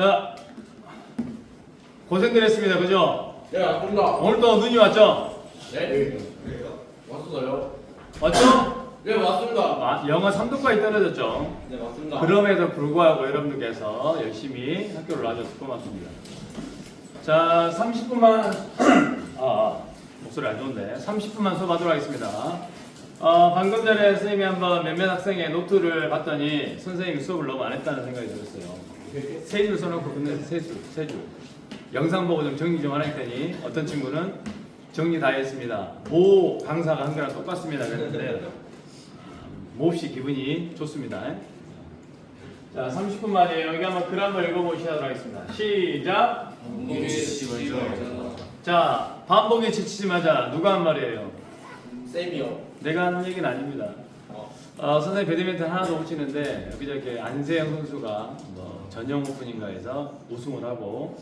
자, 고생들 했습니다. 그죠? 네, 맞습니다. 오늘도 눈이 왔죠? 네? 왔어요. 왔죠? 네, 맞습니다. 아, 영하 3도까지 떨어졌죠? 네, 맞습니다. 그럼에도 불구하고 여러분들께서 열심히 학교를 와줘서 고맙습니다. 자, 30분만 목소리 안 좋은데 30분만 수업하도록 하겠습니다. 방금 전에 선생님이 한번 몇몇 학생의 노트를 봤더니 선생님이 수업을 너무 안 했다는 생각이 들었어요. 세 줄 써놓고 끝내서 세 줄. 영상 보고 좀 정리 좀 하라 했더니 어떤 친구는 정리 다 했습니다. 모 강사가 한 거랑 똑같습니다. 그랬는데 몹시 기분이 좋습니다. 자, 30분 만에 여기 한번 글 한번 읽어보시도록 하겠습니다. 시작! 자, 반복에 지치지 마자. 누가 한 말이에요? 쌤이요. 내가 하는 얘기는 아닙니다. 선생님 배드민턴 하나도 못 치는데 여기저기 안세영 선수가 뭐 전용 오픈인가에서 우승을 하고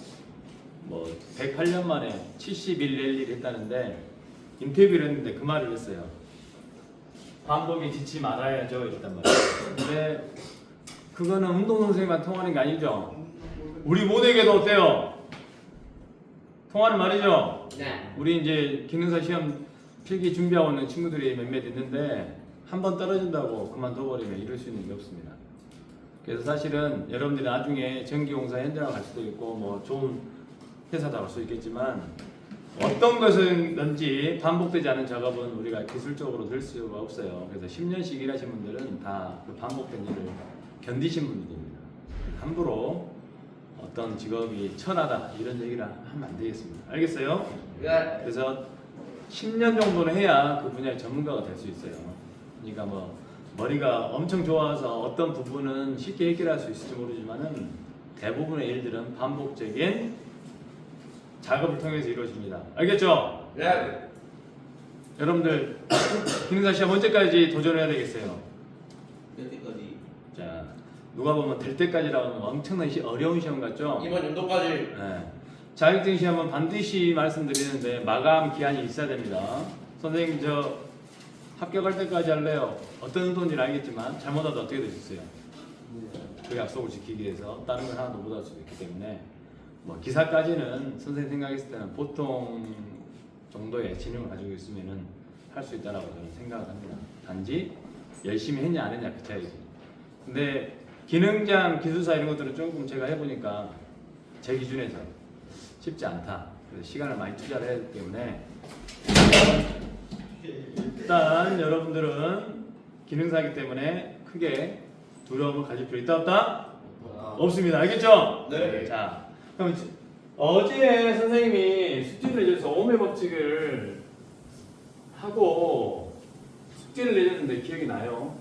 뭐 108년 만에 71랠리를 했다는데 인터뷰를 했는데 그 말을 했어요. 반복에 지치지 말아야죠 이랬단 말이에요. 근데 그거는 운동선수에만 통하는 게 아니죠. 우리 모두에게도 어때요? 통하는 말이죠. 네. 우리 이제 기능사 시험 필기 준비하고 있는 친구들이 몇몇 있는데 한 번 떨어진다고 그만둬버리면 이럴 수 있는 게 없습니다. 그래서 사실은 여러분들이 나중에 전기공사 현장을 갈 수도 있고 뭐 좋은 회사도 갈 수 있겠지만 어떤 것이든지 반복되지 않은 작업은 우리가 기술적으로 늘 수가 없어요. 그래서 10년씩 일하신 분들은 다 그 반복된 일을 견디신 분들입니다. 함부로 어떤 직업이 천하다 이런 얘기를 하면 안 되겠습니다. 알겠어요? 네. 그래서 10년 정도는 해야 그 분야의 전문가가 될 수 있어요. 그러니까 뭐 머리가 엄청 좋아서 어떤 부분은 쉽게 해결할 수 있을지 모르지만은 대부분의 일들은 반복적인 작업을 통해서 이루어집니다. 알겠죠? 네. 여러분들 기능사 시험 언제까지 도전해야 되겠어요? 몇 때까지? 자, 누가 보면 될 때까지라고 하면 엄청난 어려운 시험 같죠? 이번 연도까지. 네. 자격증 시험은 반드시 말씀드리는데 마감 기한이 있어야 됩니다. 선생님 저 합격할 때까지 할래요. 어떤 의도인지는 알겠지만 잘못하다 어떻게 되셨어요? 그 약속을 지키기 위해서 다른 걸 하나도 못할 수도 있기 때문에 뭐 기사까지는 선생님 생각했을 때는 보통 정도의 지능을 가지고 있으면은 할 수 있다라고 저는 생각을 합니다. 단지 열심히 했냐 안 했냐 그 차이지. 근데 기능장 기술사 이런 것들은 조금 제가 해보니까 제 기준에서 쉽지 않다. 그래서 시간을 많이 투자를 해야 되기 때문에 일단 여러분들은 기능사이기 때문에 크게 두려움을 가질 필요 있다 없다? 없습니다. 알겠죠? 네. 자, 그럼 어제 선생님이 숙제를 내줘서 오음의 법칙을 하고 숙제를 내줬는데 기억이 나요?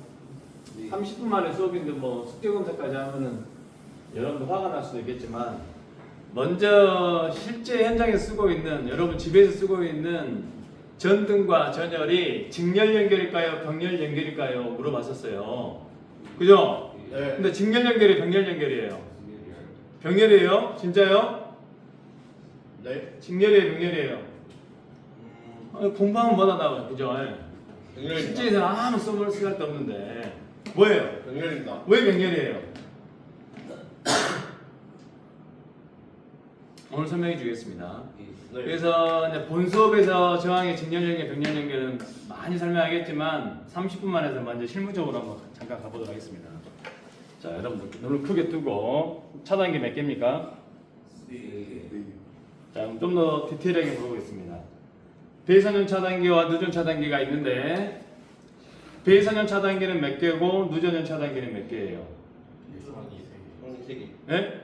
30분 만에 수업인데 뭐 숙제 검사까지 하면은 여러분들 화가 날 수도 있겠지만 먼저 실제 현장에서 쓰고 있는 여러분 집에서 쓰고 있는 전등과 전열이 직렬 연결일까요? 병렬 연결일까요? 물어봤었어요. 그죠? 네. 근데 직렬 연결이 병렬 연결이에요. 병렬이에요? 진짜요? 네. 직렬이에요, 병렬이에요? 공부하면 뭐다 나와요, 그죠? 실제에서는 아무 써볼 시간도 없는데 뭐예요? 병렬입니다. 왜 병렬이에요? 오늘 설명해 주겠습니다. 네. 그래서 이제 본 수업에서 저항의 직렬 연결, 병렬 연결은 많이 설명하겠지만 30분만 해서 먼저 실무적으로 한번 잠깐 가보도록 하겠습니다. 자, 여러분들 눈을 크게 뜨고 차단기 몇 개입니까? 자, 그럼 좀 더 디테일하게 물어보겠습니다. 배선형 차단기와 누전 차단기가 있는데 배선형 차단기는 몇 개고 누전형 차단기는 몇 개예요? 세 개. 네?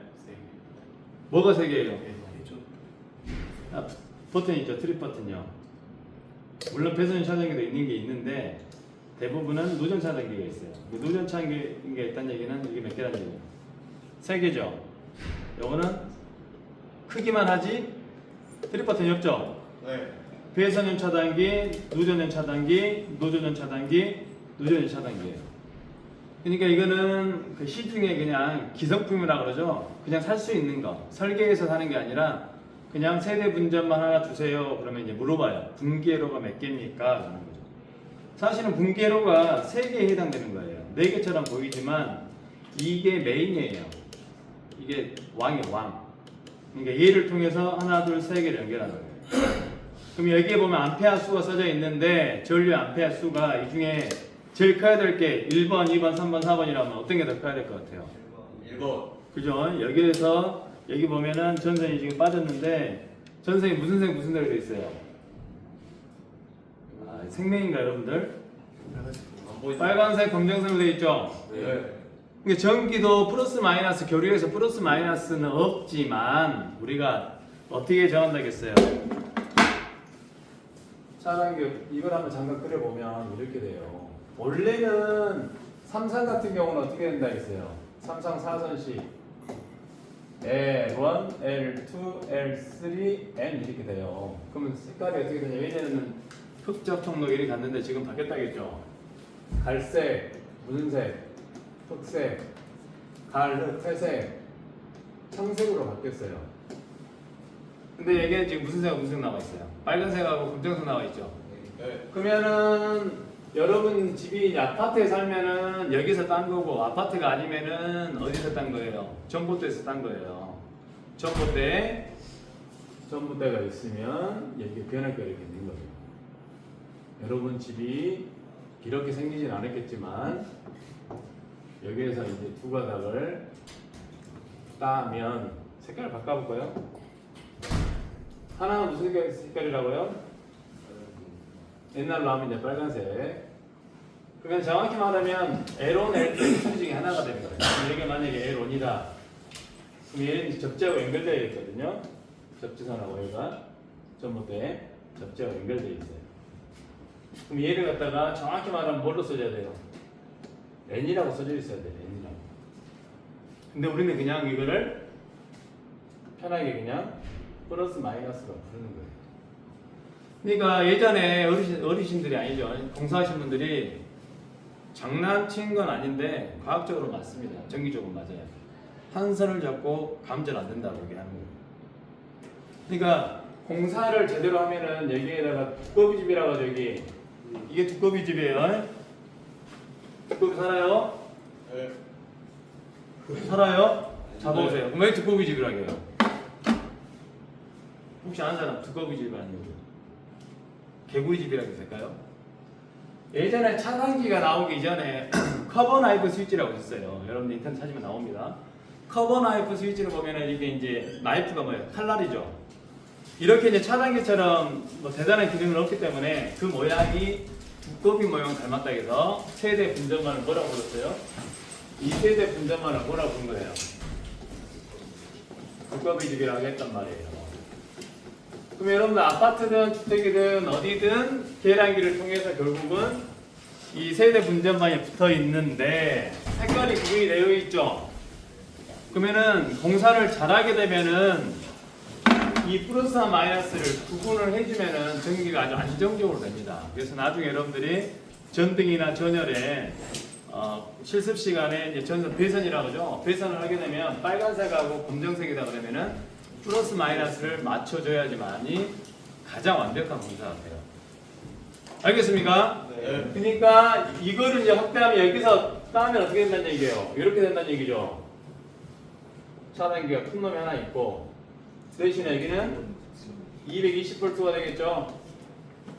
뭐가 세 개예요? 버튼이 있죠, 트립 버튼요. 물론 배선형 차단기도 있는 게 있는데 대부분은 누전 차단기가 있어요. 누전 차단기가 있다는 얘기는 이게 몇 개라는 얘기예요? 세 개죠. 요거는 크기만 하지 트립 버튼이 없죠. 네. 배선형 차단기, 누전형 차단기, 노전형 차단기, 누전형 차단기예요. 그러니까 이거는 그 시중에 그냥 기성품이라 그러죠. 그냥 살 수 있는 거. 설계해서 사는 게 아니라 그냥 세대 분전만 하나 주세요. 그러면 이제 물어봐요. 분기회로가 몇 개입니까? 그러는 거죠. 사실은 분기회로가 3개에 해당되는 거예요. 4개처럼 보이지만 이게 메인이에요. 이게 왕이에요, 왕. 그러니까 얘를 통해서 하나, 둘, 세 개를 연결하는 거예요. 그럼 여기에 보면 암페어 수가 써져 있는데 전류 암페어 수가 이 중에 제일 커야 될 게 1번, 2번, 3번, 4번이라면 어떤 게 더 커야 될 것 같아요? 1번. 그죠? 여기에서 여기 보면은 전선이 지금 빠졌는데 전선이 무슨 색 무슨 색으로 돼 있어요? 아, 생명인가 여러분들? 안 보이죠? 빨간색, 검정색으로 돼 있죠? 네. 그러니까 전기도 플러스 마이너스 교류에서 플러스 마이너스는 없지만 우리가 어떻게 정한다겠어요? 차단교 이걸 한번 잠깐 그려보면 이렇게 돼요. 원래는 삼상 같은 경우는 어떻게 된다 했어요? 삼상 4선식 L1, L2, L3, N 이렇게 돼요. 그러면 색깔이 어떻게 되냐? 얘네는 흑적 청록 이렇게 갔는데 지금 바뀌었다겠죠? 갈색, 무슨 색? 흑색, 갈흑, 회색, 청색으로 바뀌었어요. 근데 얘는 지금 무슨 색, 무슨 색 나와 있어요? 빨간색하고 검정색 나와 있죠. 네. 그러면은 여러분 집이 아파트에 살면은 여기서 딴 거고 아파트가 아니면은 어디서 딴 거예요? 전봇대에서 딴 거예요. 전봇대가 있으면 여기 변화가 이렇게 있는 거죠. 여러분 집이 이렇게 생기진 않았겠지만 여기에서 이제 두 가닥을 따면 색깔을 바꿔볼까요? 하나는 무슨 색깔이라고요? 옛날로 하면 이제 빨간색. 그러면 정확히 말하면 L1, L2 수 중에 하나가 되는 거예요. 이게 만약에 L1이다. 그럼 얘는 접지하고 연결되어 있거든요. 접지선하고 얘가 전봇대에 접지하고 연결되어 있어요. 그럼 얘를 갖다가 정확히 말하면 뭘로 써줘야 돼요? N이라고 써져 있어야 돼요. N이라고. 근데 우리는 그냥 이거를 편하게 그냥 플러스 마이너스로 부르는 거예요. 그러니까 예전에 어르신들이 아니죠. 공사하신 분들이 장난친 건 아닌데 과학적으로 맞습니다. 전기적으로 맞아요. 한 선을 잡고 감전 안 된다고 얘기하는 거예요. 그러니까 공사를 제대로 하면은 여기에다가 두꺼비집이라고 하죠. 여기 이게 두꺼비집이에요. 두꺼비 살아요? 네. 살아요? 잡아보세요. 그럼 왜 두꺼비집이라고 해요? 혹시 아는 사람 두꺼비집이 아니고 개구리집이라고 했을까요? 예전에 차단기가 나오기 전에 커버 나이프 스위치라고 있었어요. 여러분들 인터넷 찾으면 나옵니다. 커버 나이프 스위치를 보면은 이게 이제 나이프가 뭐예요? 칼날이죠. 이렇게 이제 차단기처럼 뭐 대단한 기능은 없기 때문에 그 모양이 두꺼비 모양을 닮았다 해서 세대 분전만을 뭐라고 불렀어요? 이 세대 분전만을 뭐라고 부른 거예요? 두꺼비집이라고 했단 말이에요. 그럼 여러분들 아파트든 주택이든 어디든 계량기를 통해서 결국은 이 세대 분전반이 붙어 있는데 색깔이 구분이 되어 있죠. 그러면은 공사를 잘하게 되면은 이 플러스와 마이너스를 구분을 해주면은 전기가 아주 안정적으로 됩니다. 그래서 나중에 여러분들이 전등이나 전열에 실습 시간에 이제 전선 배선이라고 하죠. 배선을 하게 되면 빨간색하고 검정색이다 그러면은 플러스 마이너스를 맞춰줘야지만이 가장 완벽한 공사가 돼요. 알겠습니까? 네. 그러니까 이거를 이제 확대하면 여기서 따면 어떻게 된다는 얘기예요? 이렇게 된다는 얘기죠. 차단기가 큰 놈이 하나 있고 대신에 여기는 220V가 되겠죠?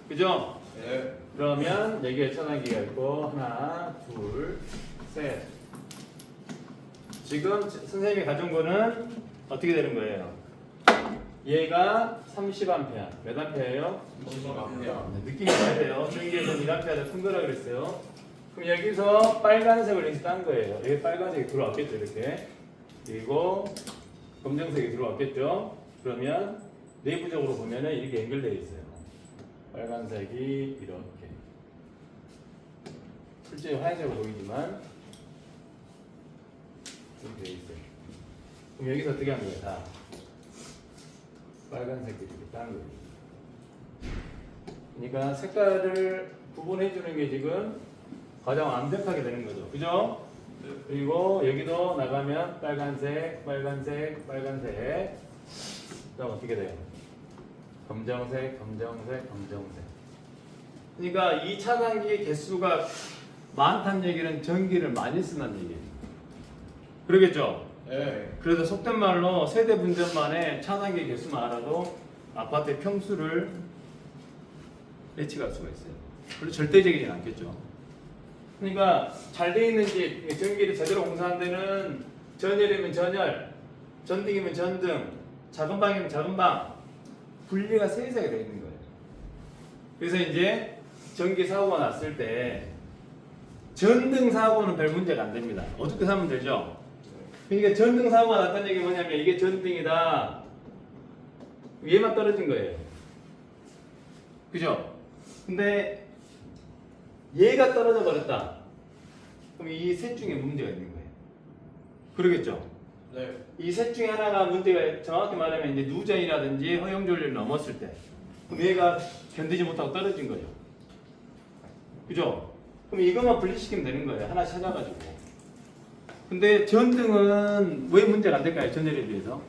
그죠? 네. 그러면 여기에 차단기가 있고 하나, 둘, 셋. 지금 선생님이 가져온 거는 어떻게 되는 거예요? 얘가 30A. 몇 암페어예요? 30A. 느낌이 나야 돼요. 전기에서 1A보다 큰 거라 그랬어요. 그럼 여기서 빨간색을 이렇게 딴 거예요. 여기 빨간색이 들어왔겠죠, 이렇게. 그리고 검정색이 들어왔겠죠. 그러면 내부적으로 보면은 이렇게 연결되어 있어요. 빨간색이 이렇게. 실제 하얀색으로 보이지만 이렇게 되어 있어요. 그럼 여기서 어떻게 하는 거예요? 다 빨간색이 이렇게 딴 거예요. 그러니까 색깔을 구분해 주는 게 지금 가장 완벽하게 되는 거죠. 그죠? 그리고 여기도 나가면 빨간색, 빨간색, 빨간색. 그다음 어떻게 돼요? 검정색, 검정색, 검정색. 그러니까 이 차단기의 개수가 많다는 얘기는 전기를 많이 쓴다는 얘기예요. 그러겠죠? 네. 그래서 속된 말로 세대 분전만에 차단기 개수만 알아도 아파트의 평수를 예측할 수가 있어요. 그리고 절대적이진 않겠죠. 그러니까 잘 돼 있는 집, 전기를 제대로 공사한 데는 전열이면 전열, 전등이면 전등, 작은 방이면 작은 방 분리가 세세하게 되어 있는 거예요. 그래서 이제 전기 사고가 났을 때 전등 사고는 별 문제가 안 됩니다. 어떻게 사면 되죠? 그러니까 전등 사고가 났다는 얘기가 뭐냐면 이게 전등이다. 위에만 떨어진 거예요. 그죠? 근데 얘가 떨어져 버렸다. 그럼 이 셋 중에 문제가 있는 거예요. 그러겠죠? 네. 이 셋 중에 하나가 문제가 정확히 말하면 이제 누전이라든지 허용전류를 넘었을 때 그럼 얘가 견디지 못하고 떨어진 거죠. 그죠? 그럼 이것만 분리시키면 되는 거예요. 하나 찾아가지고. 근데 전등은 왜 문제가 안 될까요? 전열에 비해서.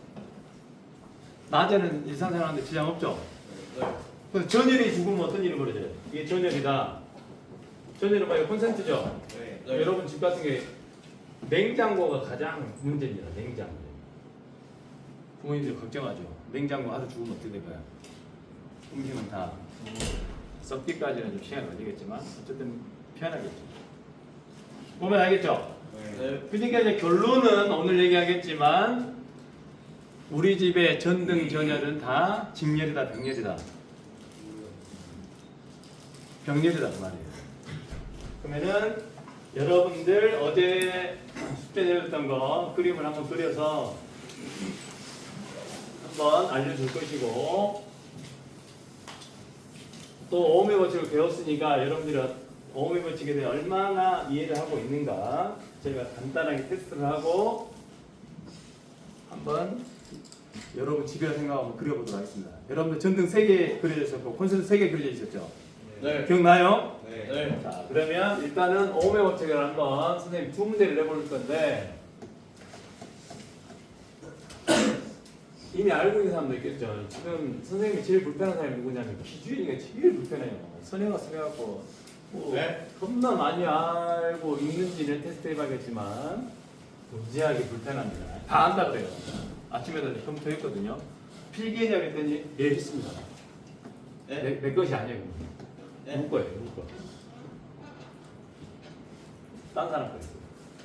낮에는 일상생활하는데 지장 없죠? 네. 그래서 전열이 죽으면 어떤 일이 벌어져요? 이게 전열이다. 전열은 봐요. 콘센트죠? 네. 여러분 집 같은 게 냉장고가 가장 문제입니다. 냉장고. 부모님들 걱정하죠. 냉장고 하루 죽으면 어떻게 될까요? 음식은 다 썩기까지는 좀 시간이 걸리겠지만 어쨌든 편하겠죠. 보면 알겠죠? 네. 그러니까 이제 결론은 오늘 얘기하겠지만 우리 집의 전등 전열은 다 직열이다 병열이다. 병렬이다 그 말이에요. 그러면은 여러분들 어제 숙제 내렸던 거 그림을 한번 그려서 한번 알려줄 것이고 또 오음의 법칙을 배웠으니까 여러분들이 오음의 법칙에 대해 얼마나 이해를 하고 있는가 제가 간단하게 테스트를 하고 한번 여러분 집에 생각하고 그려보도록 하겠습니다. 여러분들 전등 3개 그려져 있었고 콘센트 3개 그려져 있었죠? 네. 기억나요? 네. 네. 자, 그러면 일단은 오음의 법칙을 한번 선생님 두 문제를 내볼 건데 이미 알고 있는 사람도 있겠죠. 지금 선생님이 제일 불편한 사람이 누구냐면 기준이가 제일 불편해요. 선행학 써갖고 뭐 네? 겁나 많이 알고 있는지는 테스트 해봐야겠지만 무지하게 불편합니다. 다 안다 그래요. 아침에도 컴퓨터했거든요. 필기했냐고 했더니 예 했습니다. 네? 내 것이 아니에요. 네? 누구 거예요? 누구 거? 딴 사람 거예요.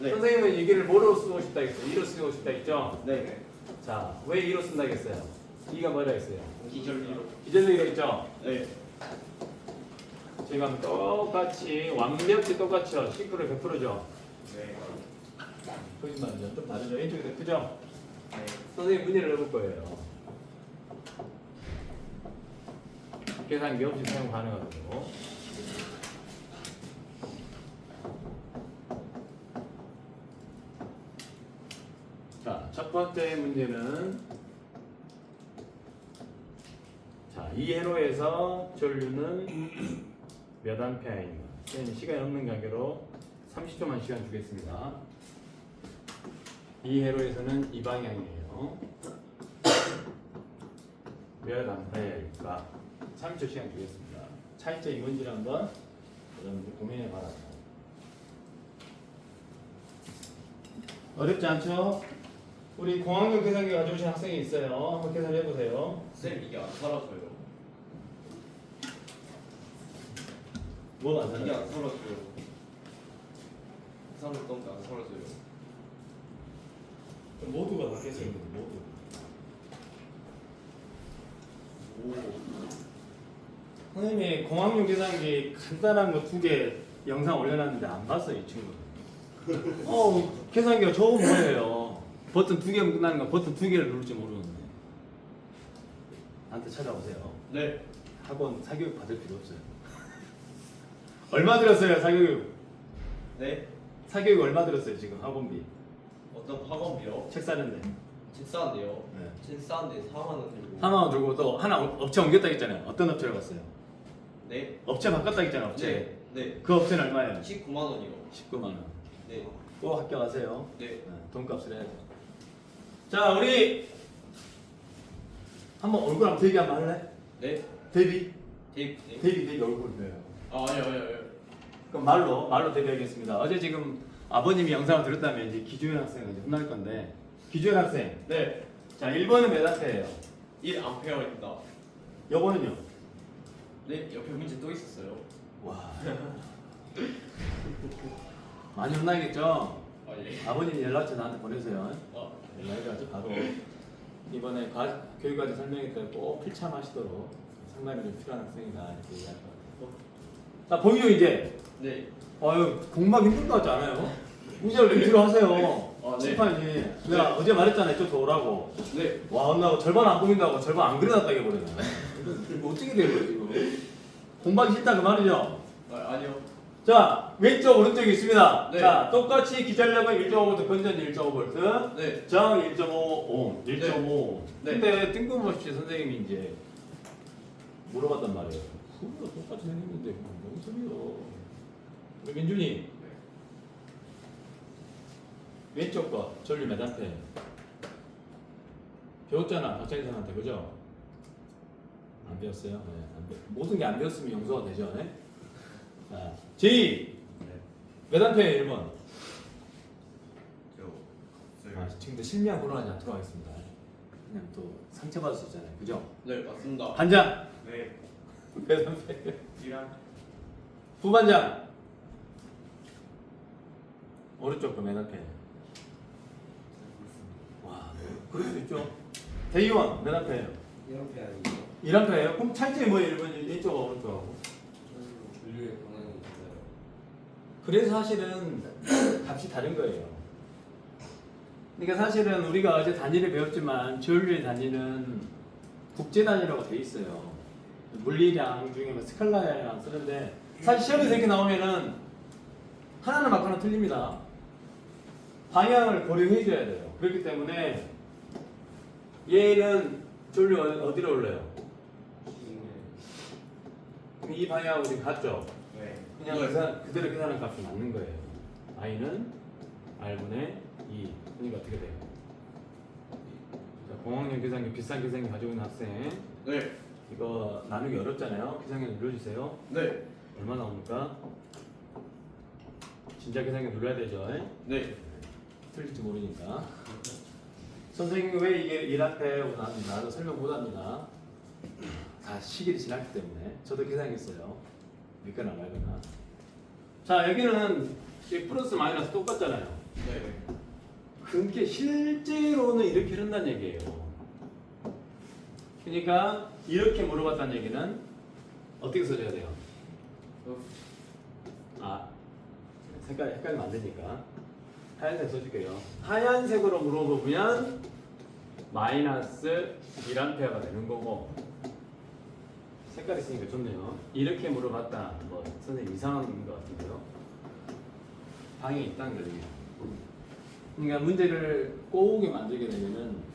네. 선생님은 이기를 뭐로 쓰고 싶다 했어요? 2로 쓰고 싶다 했죠? 네. 자, 왜 2로 쓴다 했어요? 2가 뭐라 했어요? 기절리로. 기절리로 했죠? 네. 지금 똑같이 완벽히 똑같죠? 10% 100%죠? 네. 거짓말이죠? 좀 다르죠? 왼쪽이 더 크죠? 네. 선생님 문제를 내볼 거예요. 계산기 없이 사용 가능하고. 자, 첫 번째 문제는 자, 이 회로에서 전류는 몇 암페어인가? 시간이 없는 관계로 30초만 시간 주겠습니다. 이 회로에서는 이 방향이에요. 몇 암페어일까? 30초 시간 주겠습니다. 차이점이 뭔지를 한번 여러분들 고민해 봐라. 어렵지 않죠? 우리 공학용 계산기 가져오신 학생이 있어요. 한번 계산해 보세요. 쌤 이게 안 살아서요. 뭐가 안 이게 되나요? 안 살아서요. 살았던 게안 살아서요. 모두가 다 계산인 거죠. 모두. 오. 선생님이 공학용 계산기 간단한 거 2개 영상 올려놨는데 안 봤어요, 이 친구. 계산기가 저거 뭐예요? 버튼 2개면 끝나는 거 버튼 2개를 누를지 모르는데. 나한테 찾아오세요. 네. 학원 사교육 받을 필요 없어요. 얼마 들었어요, 사교육? 네. 사교육 얼마 들었어요, 지금 학원비? 어떤 학원비요? 책 사는데. 책 싸는데요. 네. 책 싸는데 4만 원 들고. 4만 원 들고 또 하나 업체 옮겼다 했잖아요. 어떤 업체로 갔어요? 네. 업체 바꿨다 했잖아요, 업체. 네. 네. 그 업체는 얼마예요? 19만 원이요. 19만 원. 네. 또 학교 가세요. 네. 돈값을 해야 돼. 자, 우리 한번 얼굴 한번 대비 한번 할래? 네. 대비? 데이프. 네. 대비 얼굴. 네. 아니요. 그럼 말로 대비하겠습니다. 어제 지금 아버님이 영상을 들었다면 이제 기주현 학생은 이제 혼날 건데 기준 학생. 네. 자, 1번은 몇 암페어예요? 1A입니다. 요거는요? 네, 옆에 문제 또 있었어요. 와. 많이 혼나겠죠? 아 예. 아버님 연락처 나한테 보내세요. 아, 연락해가지고 바로 이번에 교육과정 설명회 때 꼭 필참하시도록 상담이 좀 필요한 학생이다 이렇게 얘기할 것 같아요. 자, 보이죠 이제? 네. 아유, 공부하기 힘들 것 같지 않아요? 문제를 렌즈로 하세요. 아, 네. 칠판이. 내가 어제 말했잖아요. 이쪽 더 오라고. 네. 와, 나 절반 안 보인다고 절반 안 그려놨다 해버리네. 이거 어떻게 된 거야 지금? 공부하기 싫다 그 말이죠? 아, 아니요. 자, 왼쪽 오른쪽이 있습니다. 네. 자, 똑같이 기전력은 1.5V, 건전 1.5V, 네. 정 1.5, 1.5. 네. 근데 뜬금없이 선생님이 이제 물어봤단 말이에요. 그거 똑같이 생겼는데 뭔 소리요? 우리 민준이 왼쪽 거 전류 몇 암페어? 배웠잖아 박찬희상한테 그죠? 안 배웠어요? 네, 안 배웠. 모든 게 안 배웠으면 용서가 되죠. 네? 자, 제이 몇 암페어 1번? 아, 지금도 실미한 고론하지 않도록 하겠습니다. 그냥 또 상처받을 수 있잖아요. 그죠? 네, 맞습니다. 반장 네. 몇 암페어? 1A. 부반장 오른쪽 거 몇 암페어? 와, 그럴 수 있죠. 대의원 몇 암페어예요? 이렇게 아니죠. 1암페어예요? 그럼 차이점이 뭐예요? 1번 왼쪽하고 오른쪽하고. 분류의 방향이 있어요. 그래서 사실은 값이 다른 거예요. 그러니까 사실은 우리가 어제 단위를 배웠지만 전류의 단위는 국제 단위라고 돼 있어요. 물리량 중에 뭐 스칼라량 쓰는데 사실 시험에서 이렇게 나오면은 하나는 맞고 하나 틀립니다. 방향을 고려해 줘야 돼요. 그렇기 때문에 얘는 전류 어디로 올려요? 그럼 이 방향하고 지금 같죠? 네. 그냥 그대로 계산한 값이 맞는 거예요. i는 r분의 2. 그러니까 어떻게 돼요? 자, 공학용 계산기 비싼 계산기 가지고 있는 학생 네. 이거 나누기 어렵잖아요. 계산기 눌러주세요. 네. 얼마 나옵니까? 진짜 계산기 눌러야 되죠? 네. 틀릴지 모르니까. 선생님이 왜 이게 1암페어고 나도 설명 못합니다. 다 시기를 지났기 때문에 저도 계산했어요. 믿거나 말거나. 자, 여기는 이 플러스 마이너스 똑같잖아요. 네. 그게 실제로는 이렇게 흐른다는 얘기예요. 그러니까 이렇게 물어봤다는 얘기는 어떻게 써줘야 돼요? 아, 색깔 헷갈리면 안 되니까 하얀색 써줄게요. 하얀색으로 물어보면 마이너스 1암페어가 되는 거고 색깔 있으니까 좋네요. 이렇게 물어봤다. 뭐 선생님 이상한 것 같은데요. 방에 있다는 거죠. 그러니까 문제를 꼬우게 만들게 되면은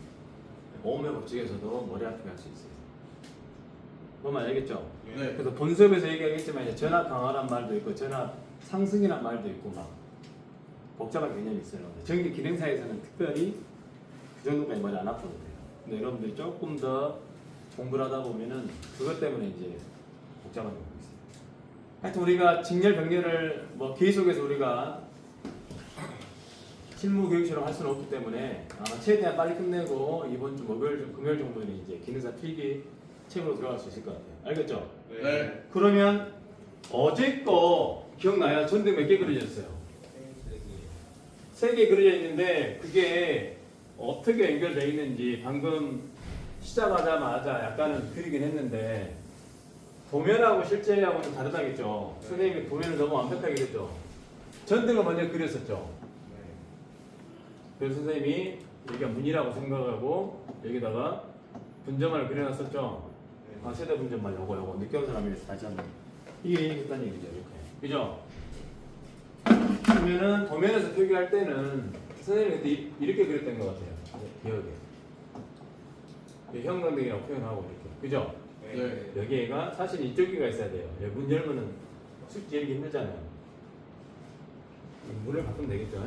오음의 법칙에서도 머리 아프게 할 수 있어요. 뭔 말 알겠죠? 네. 그래서 본수업에서 얘기하겠지만 이제 전압 강화란 말도 있고 전압 상승이란 말도 있고 막 복잡한 개념이 있어요. 전기 기능사에서는 특별히 그 정도까지 머리 안 아파도 돼요. 근데 여러분들이 조금 더 공부를 하다 보면은 그것 때문에 이제 복잡한 경우가 있어요. 하여튼 우리가 직렬 병렬을 뭐 계속해서 우리가 실무 교육처럼 할 수는 없기 때문에 아마 최대한 빨리 끝내고 이번 주 목요일, 금요일 정도는 이제 기능사 필기 책으로 들어갈 수 있을 것 같아요. 알겠죠? 네. 그러면 어제 거 기억나요? 전등 몇 개 그려졌어요? 3개 그려져 있는데 그게 어떻게 연결되어 있는지 방금 시작하자마자 약간은 그리긴 했는데 도면하고 실제하고는 다르다겠죠. 선생님이 도면을 너무 완벽하게 그렸죠. 전등을 먼저 그렸었죠. 그래서 선생님이 여기가 문이라고 생각하고 여기다가 분점을 그려놨었죠. 아, 세대 분점만 요거 느껴본 사람이 다시 한번 이게 있다는 얘기죠. 이렇게 그죠? 그러면은 도면에서 표기할 때는 선생님이 그때 이렇게 그렸던 것 같아요. 기억에 형광등이라고 표현하고 이렇게 그죠? 네. 여기가 사실 이쪽이가 있어야 돼요. 여기 문 열면은 숙제 열기 힘들잖아요. 문을 바꾸면 되겠죠?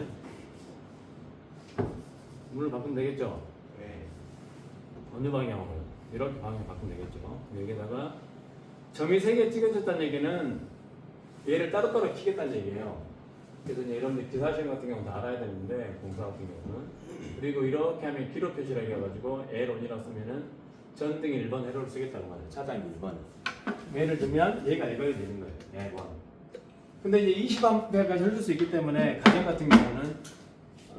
문을 바꾸면 되겠죠? 네. 어느 방향으로? 이렇게 방향 바꾸면 되겠죠? 여기다가 점이 3개 찍어졌다는 얘기는 얘를 따로따로 키겠다는 얘기예요. 그래서 이제 여러분들 기사시험 같은 경우는 다 알아야 되는데 공사 같은 경우는 그리고 이렇게 하면 기록 표시라고 해가지고 L1이라고 쓰면은 전등이 1번 회로를 쓰겠다고 말해요. 차단기 1번. 예를 들면 얘가 이거야 되는 거예요. L1. 근데 이제 20A까지 흘릴 수 있기 때문에 가정 같은 경우는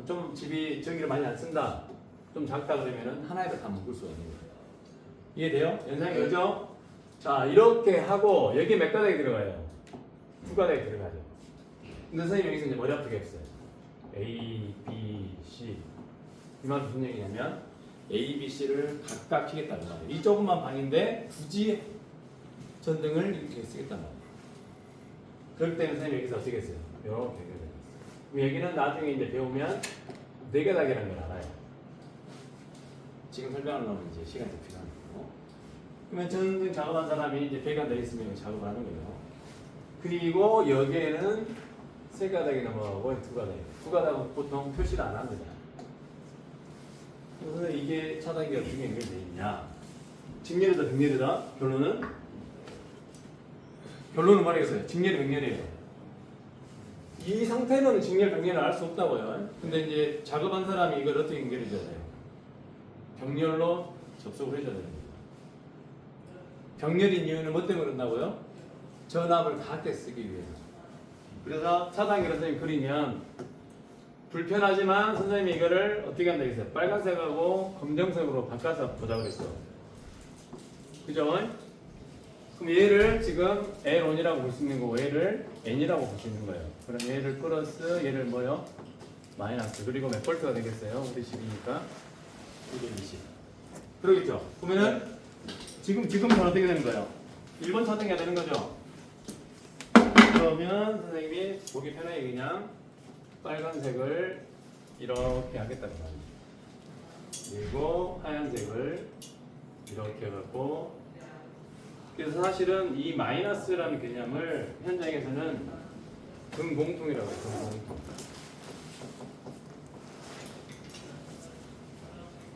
좀 집이 전기를 많이 안 쓴다. 좀 작다 그러면은 하나에다 다 묶을 수가 있는 거예요. 이해돼요? 연상이 그죠? 자 이렇게 하고 여기 몇 가닥이 들어가요? 두 가닥이 들어가죠. 근데 선생님 여기서 이제 머리 아프게 했어요. A, B, C. 이 말 무슨 얘기냐면 A, B, C를 각각 키겠다는 말이에요. 이 조그만 방인데 굳이 전등을 이렇게 쓰겠다는 말이에요. 그럴 때는 선생님 여기서 어떻게 했어요? 이렇게 연결해요. 그럼 여기는 나중에 이제 배우면 네 가닥이라는 걸 알아요. 지금 설명하려면 이제 시간이 더 필요한 거고. 그러면 전등 작업한 사람이 이제 배가 돼 있으면 작업을 하는 거예요. 그리고 여기에는 세 가닥이 넘어가고 두 가닥. 두 가닥은 보통 표시를 안 합니다. 그래서 이게 차단기가 어떻게 연결되어 있냐? 직렬이다, 병렬이다. 결론은 뭐라겠어요? 직렬이 병렬이에요. 이 상태는 직렬, 병렬을 알 수 없다고요. 근데 이제 작업한 사람이 이걸 어떻게 연결해줘야 돼요? 병렬로 접속을 해줘야 됩니다. 병렬인 이유는 뭐 때문에 그런다고요? 전압을 같게 쓰기 위해서. 그래서 차단기를 선생님 그리면 불편하지만 선생님이 이거를 어떻게 한다 했어요? 빨간색하고 검정색으로 바꿔서 보자 그랬어. 그죠? 그럼 얘를 지금 L1이라고 볼 수 있는 거고 얘를 N이라고 볼 수 있는 거예요. 그럼 얘를 플러스 얘를 뭐요? 마이너스. 그리고 몇 볼트가 되겠어요? 우리 10이니까 220. 그러겠죠? 그러면은 지금부터 어떻게 되는 거예요? 1번 차단기가 되는 거죠? 그러면 선생님이 보기 편하게 그냥 빨간색을 이렇게 하겠다는 말이에요. 그리고 하얀색을 이렇게 해갖고 그래서 사실은 이 마이너스라는 개념을 현장에서는 금공통이라고 해요. 금공통.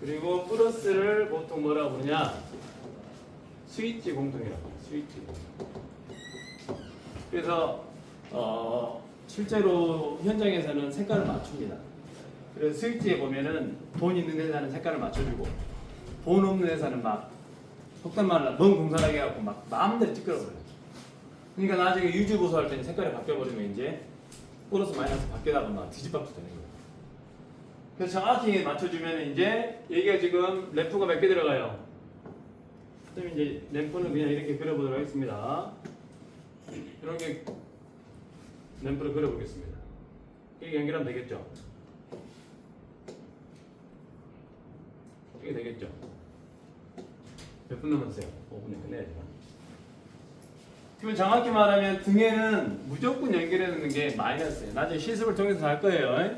그리고 플러스를 보통 뭐라고 부르냐? 스위치 공통이라고 해요. 스위치 공통. 그래서 실제로 현장에서는 색깔을 맞춥니다. 그래서 스위치에 보면은 돈 있는 회사는 색깔을 맞춰주고 돈 없는 회사는 막 속단 말로 먼 공사하게 해갖고 막 마음대로 찌끄러버려요. 그러니까 나중에 유지 보수할 때는 색깔이 바뀌어버리면 이제 플러스 마이너스 바뀌다가 막 뒤집박도 되는 거예요. 그래서 정확히 맞춰주면 이제 여기가 지금 램프가 몇 개 들어가요? 그럼 이제 램프는 그냥 이렇게 그려보도록 하겠습니다. 이렇게 램프를 그려보겠습니다. 이게 연결하면 되겠죠? 이게 되겠죠? 몇 분 남았어요? 5분에 끝내야죠. 그러면 정확히 말하면 등에는 무조건 연결해 놓는 게 마이너스예요. 나중에 실습을 통해서 할 거예요.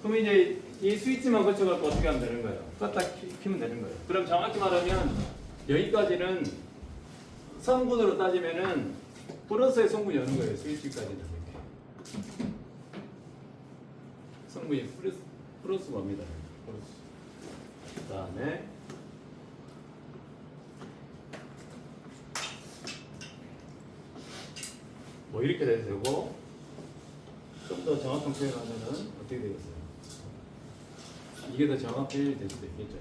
그럼 이제 이 스위치만 거쳐갖고 어떻게 하면 되는 거예요? 껐다 키면 되는 거예요. 그럼 정확히 말하면 여기까지는 성분으로 따지면은 플러스의 성분이 여는 거예요. 스위치까지는 이렇게. 성분이 플러스 뭡니다. 플러스. 그 다음에 뭐 이렇게 돼도 되고 좀 더 정확한 표현을 하면은 어떻게 되겠어요? 이게 더 정확한 표현이 될 수도 있겠죠.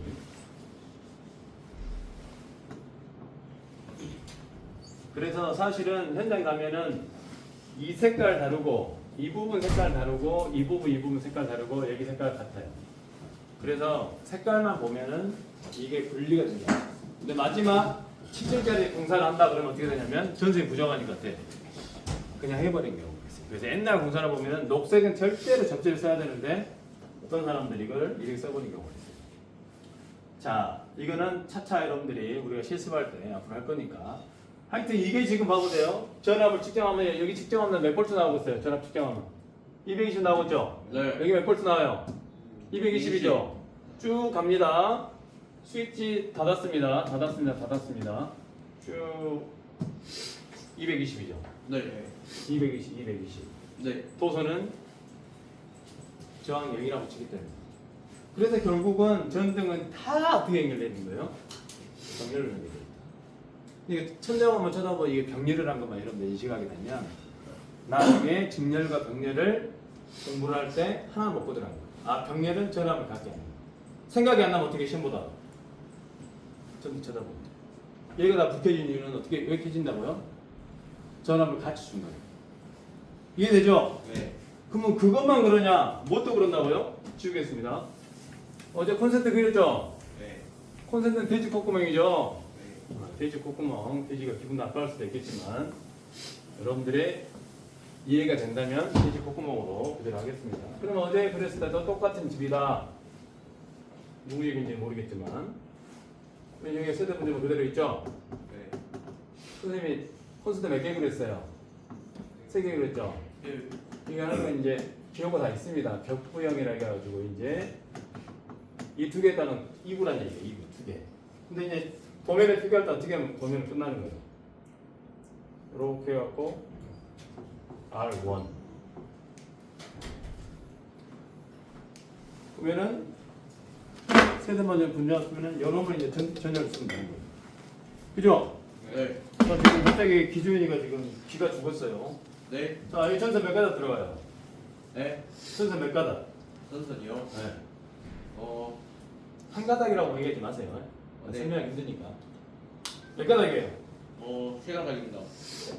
그래서 사실은 현장 가면은 이 색깔 다르고 이 부분 색깔 다르고 이 부분 색깔 다르고 여기 색깔 같아요. 그래서 색깔만 보면은 이게 분리가 됩니다. 근데 마지막 7층짜리 공사를 한다 그러면 어떻게 되냐면 전선이 부정하니까 돼. 그냥 해버린 경우가 있어요. 그래서 옛날 공사를 보면은 녹색은 절대로 접지를 써야 되는데 어떤 사람들이 이걸 이렇게 써버린 경우가 있어요. 자, 이거는 차차 여러분들이 우리가 실습할 때 앞으로 할 거니까 하여튼 이게 지금 봐보세요. 전압을 측정하면 여기 측정하면 몇 볼트 나오고 있어요. 전압 측정하면 220 나오죠? 네. 여기 몇 볼트 나와요? 220이죠? 쭉 갑니다. 스위치 닫았습니다. 쭉 220이죠? 네. 220. 네. 도선은 저항 0이라고 치기 때문에. 그래서 결국은 전등은 다 어떻게 연결되어 있는 거예요? 병렬로 연결되어 있다. 이게 천장만 쳐다보고 이게 병렬을 한 것만 여러분들 인식하게 되면 나중에 직렬과 병렬을 공부를 할 때 하나 먹고 들어간 거예요. 아, 병렬은 전압을 갖게 합니다. 생각이 안 나면 어떻게 시험보다 좀 쳐다봅니다. 얘가 다 붙여진 이유는 어떻게 왜 켜진다고요? 전압을 같이 준 거예요. 이해되죠? 네. 그러면 그것만 그러냐? 뭣도 그런다고요? 지우겠습니다. 어제 콘센트 그렸죠? 네. 콘센트는 돼지 콧구멍이죠? 네. 돼지 콧구멍, 돼지가 기분 나빠할 수도 있겠지만 여러분들의 이해가 된다면 돼지 콧구멍으로 그대로 하겠습니다. 그럼 어제 그랬을 때도 똑같은 집이다. 누구 얘기인지 모르겠지만 여기 세대 문제는 그대로 있죠? 네. 선생님이 콘센트 몇 개 그렸어요? 3개 그렸죠? 이게 하는 건 이제 기호가 다 있습니다. 벽부형이라 해가지고 이제 이 두 개에 따른 2구란 얘기예요. 2구 2개. 근데 이제 도면을 표기할 때 어떻게 하면 도면은 끝나는 거예요. 이렇게 해갖고 R1 그러면은 세대 먼저 분류하면은 여러분 이제 전열을 쓰면 되는 거예요. 그죠? 네. 자, 지금 갑자기 기준이가 지금 기가 죽었어요. 네. 자, 이 전선 몇 가닥 들어가요? 네. 전선 몇 가닥? 선선이요. 네. 한 한 가닥이라고 얘기하지 마세요. 네. 설명이 힘드니까. 몇 가닥이에요? 세 가닥입니다.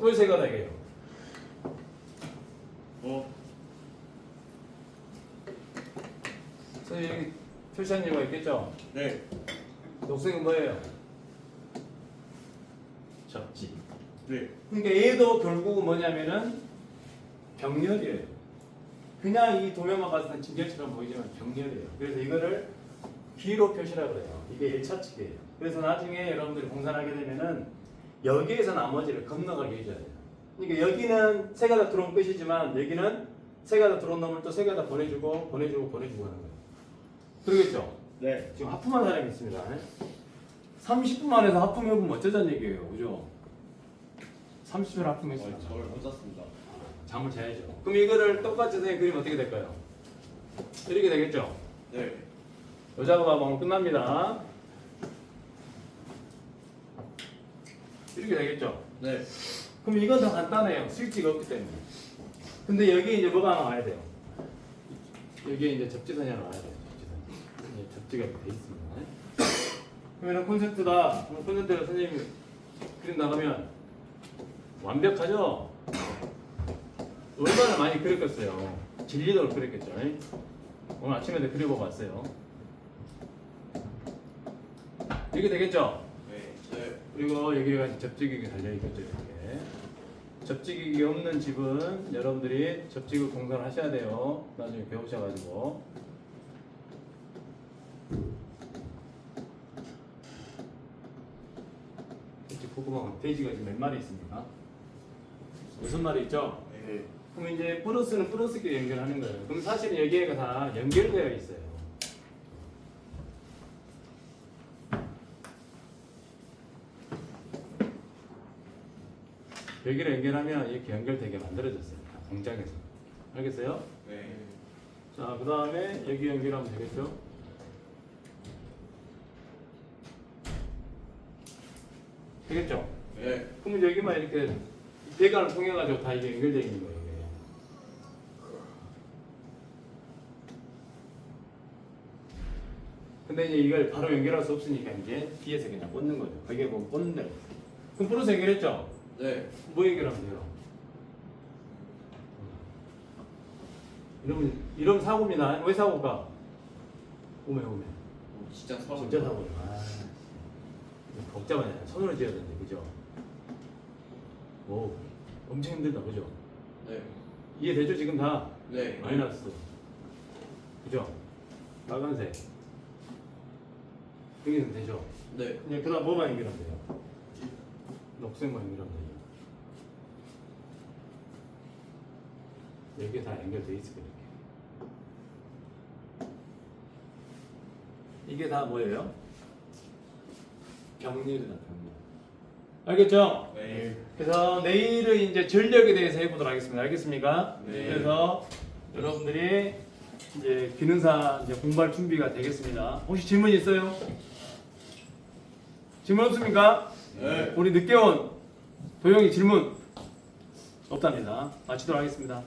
왜 세 가닥이에요? 선생님 여기 표시한 이유가 있겠죠? 네. 녹색은 뭐예요? 접지. 네. 그러니까 얘도 결국은 뭐냐면은 병렬이에요. 그냥 이 도면만 봤을 땐 진결처럼 보이지만 병렬이에요. 그래서 이거를 기로 표시라고 그래요. 이게 1차 측이에요. 그래서 나중에 여러분들이 공산을 하게 되면은 여기에서 나머지를 건너가게 해줘야 돼요. 그러니까 여기는 세 가닥 들어온 끝이지만 여기는 세 가닥 들어온 놈을 또 세 가닥 보내주고 하는 거예요. 그러겠죠? 네. 지금 하품한 사람이 있습니다. 30분 만에서 하품해보면 어쩌자는 얘기예요. 그죠? 30분 하품했어요. 저를 못 잤습니다. 잠을 자야죠. 그럼 이거를 똑같이 선생님 그리면 어떻게 될까요? 이렇게 되겠죠? 네. 요 작업하면 끝납니다. 이렇게 되겠죠? 네. 그럼 이건 더 간단해요. 스위치가 없기 때문에. 근데 여기 이제 뭐가 하나 와야 돼요. 여기에 이제 접지선이 하나 와야 돼요. 접지선. 이제 접지가 돼 있습니다. 그러면 콘센트다. 그럼 콘센트를 선생님이 그림 나가면 완벽하죠? 얼마나 많이 그렸겠어요. 진리도록 그렸겠죠. 오늘 아침에도 그려보고 왔어요. 이렇게 되겠죠? 네. 네. 그리고 여기가 접지기가 달려있겠죠. 이렇게. 접지기가 없는 집은 여러분들이 접지기 공사를 하셔야 돼요. 나중에 배우셔가지고. 고구마 돼지가 지금 몇 마리 있습니까? 6마리 있죠? 네. 그럼 이제 플러스는 플러스끼리 연결하는 거예요. 그럼 사실은 여기가 다 연결되어 있어요. 여기를 연결하면 이렇게 연결되게 만들어졌어요. 다 공장에서. 알겠어요? 네. 자, 그 다음에 여기 연결하면 되겠죠? 되겠죠? 네. 그러면 여기만 이렇게 배관을 통해 가지고 다 이게 연결되어 있는 거예요. 이게. 근데 이제 이걸 바로 연결할 수 없으니까 이제 뒤에서 그냥 꽂는 거죠. 거기에 보면 꽂는 데가 있어요. 그럼 플러스 연결했죠? 네. 뭐 연결하면 돼요? 이러면 사고입니다. 왜 사고가? 오메. 진짜 서울. 진짜 사고죠. 복잡하잖아요. 손으로 지어야 되는데, 그죠? 오, 엄청 힘들다, 그죠? 네. 이해되죠, 지금 다? 네. 마이너스. 그죠? 빨간색. 여기는 되죠? 네. 그냥 그다음 뭐만 연결하면 돼요? 녹색만 연결하면 되죠. 여기에 다 연결돼 있을 거예요. 이게 다 뭐예요? 병렬이다, 병렬. 알겠죠? 네. 그래서 내일은 이제 전력에 대해서 해보도록 하겠습니다. 알겠습니까? 네. 그래서 여러분들이 이제 기능사 이제 공부할 준비가 되겠습니다. 혹시 질문 있어요? 질문 없습니까? 네. 우리 늦게 온 도영이 질문 없답니다. 마치도록 하겠습니다.